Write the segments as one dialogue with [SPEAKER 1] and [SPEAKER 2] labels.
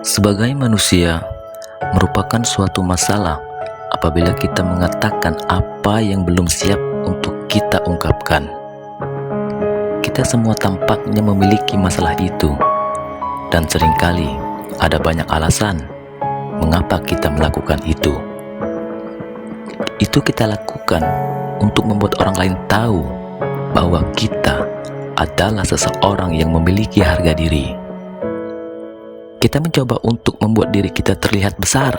[SPEAKER 1] Sebagai manusia, merupakan suatu masalah apabila kita mengatakan apa yang belum siap untuk kita ungkapkan. Kita semua tampaknya memiliki masalah itu, dan seringkali ada banyak alasan mengapa kita melakukan itu. Itu kita lakukan untuk membuat orang lain tahu bahwa kita adalah seseorang yang memiliki harga diri. Kita mencoba untuk membuat diri kita terlihat besar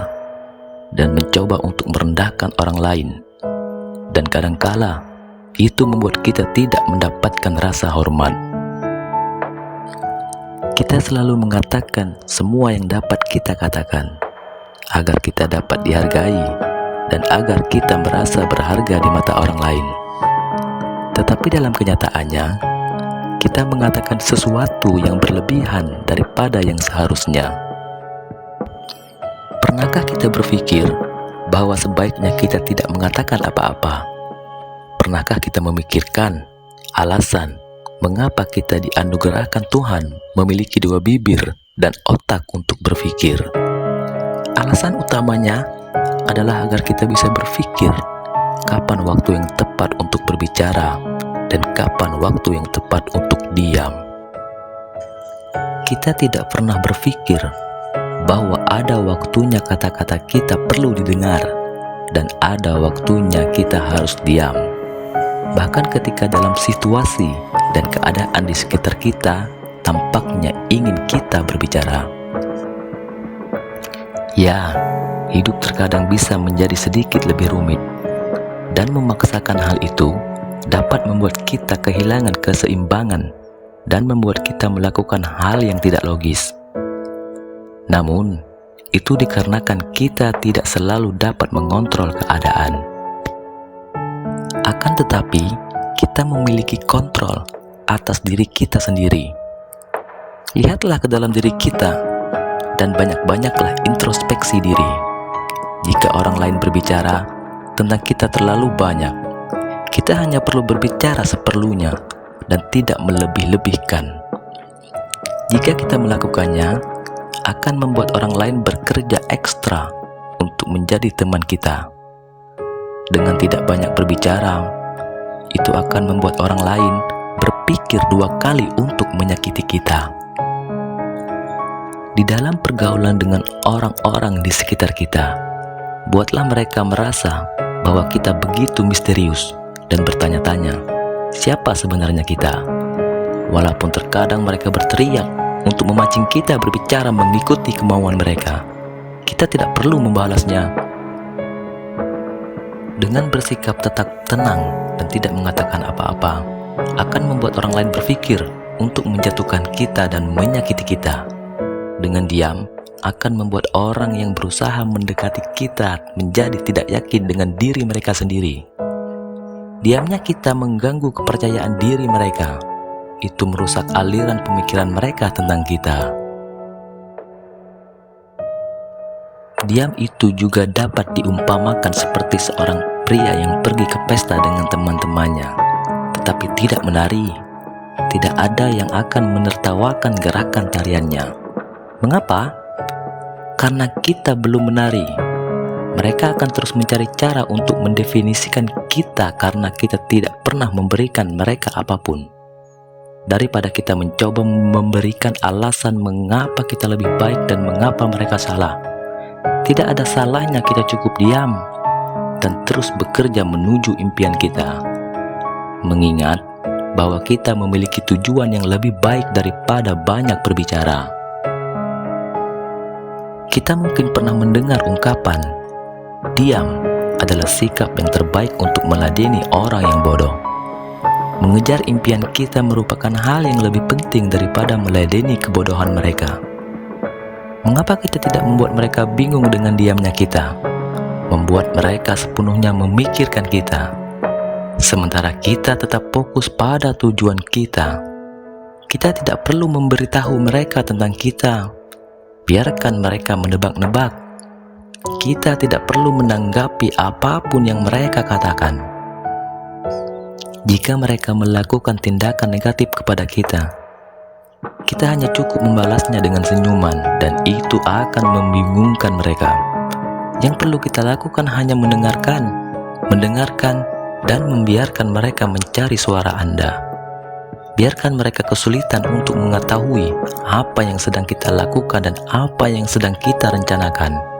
[SPEAKER 1] dan mencoba untuk merendahkan orang lain. Dan kadangkala itu membuat kita tidak mendapatkan rasa hormat. Kita selalu mengatakan semua yang dapat kita katakan agar kita dapat dihargai dan agar kita merasa berharga di mata orang lain. Tetapi dalam kenyataannya, kita mengatakan sesuatu yang berlebihan daripada yang seharusnya. Pernahkah kita berpikir bahwa sebaiknya kita tidak mengatakan apa-apa? Pernahkah kita memikirkan alasan mengapa kita dianugerahkan Tuhan memiliki dua bibir dan otak untuk berpikir? Alasan utamanya adalah agar kita bisa berpikir kapan waktu yang tepat untuk berbicara dan kapan waktu yang tepat untuk diam. Kita tidak pernah berpikir bahwa ada waktunya kata-kata kita perlu didengar dan ada waktunya kita harus diam. Bahkan ketika dalam situasi dan keadaan di sekitar kita tampaknya ingin kita berbicara. Ya, hidup terkadang bisa menjadi sedikit lebih rumit, dan memaksakan hal itu dapat membuat kita kehilangan keseimbangan dan membuat kita melakukan hal yang tidak logis. Namun, itu dikarenakan kita tidak selalu dapat mengontrol keadaan. Akan tetapi, kita memiliki kontrol atas diri kita sendiri. Lihatlah ke dalam diri kita dan banyak-banyaklah introspeksi diri. Jika orang lain berbicara tentang kita terlalu banyak, kita hanya perlu berbicara seperlunya dan tidak melebih-lebihkan. Jika kita melakukannya, akan membuat orang lain bekerja ekstra untuk menjadi teman kita. Dengan tidak banyak berbicara, itu akan membuat orang lain berpikir dua kali untuk menyakiti kita. Di dalam pergaulan dengan orang-orang di sekitar kita, buatlah mereka merasa bahwa kita begitu misterius dan bertanya-tanya, siapa sebenarnya kita? Walaupun terkadang mereka berteriak untuk memancing kita berbicara mengikuti kemauan mereka, kita tidak perlu membalasnya. Dengan bersikap tetap tenang dan tidak mengatakan apa-apa, akan membuat orang lain berpikir untuk menjatuhkan kita dan menyakiti kita. Dengan diam, akan membuat orang yang berusaha mendekati kita menjadi tidak yakin dengan diri mereka sendiri. Diamnya kita mengganggu kepercayaan diri mereka. Itu merusak aliran pemikiran mereka tentang kita. Diam itu juga dapat diumpamakan seperti seorang pria yang pergi ke pesta dengan teman-temannya, tetapi tidak menari. Tidak ada yang akan menertawakan gerakan tariannya. Mengapa? Karena kita belum menari. Mereka akan terus mencari cara untuk mendefinisikan kita karena kita tidak pernah memberikan mereka apapun. Daripada kita mencoba memberikan alasan mengapa kita lebih baik dan mengapa mereka salah, tidak ada salahnya kita cukup diam dan terus bekerja menuju impian kita. Mengingat bahwa kita memiliki tujuan yang lebih baik daripada banyak berbicara. Kita mungkin pernah mendengar ungkapan, diam adalah sikap yang terbaik untuk meladeni orang yang bodoh. Mengejar impian kita merupakan hal yang lebih penting daripada meladeni kebodohan mereka. Mengapa kita tidak membuat mereka bingung dengan diamnya kita? Membuat mereka sepenuhnya memikirkan kita. Sementara kita tetap fokus pada tujuan kita. Kita tidak perlu memberitahu mereka tentang kita. Biarkan mereka menebak-nebak. Kita tidak perlu menanggapi apapun yang mereka katakan. Jika mereka melakukan tindakan negatif kepada kita, Kita hanya cukup membalasnya dengan senyuman, dan itu akan membingungkan mereka. Yang perlu kita lakukan hanya mendengarkan, dan membiarkan mereka mencari suara Anda. Biarkan mereka kesulitan untuk mengetahui apa yang sedang kita lakukan dan apa yang sedang kita rencanakan.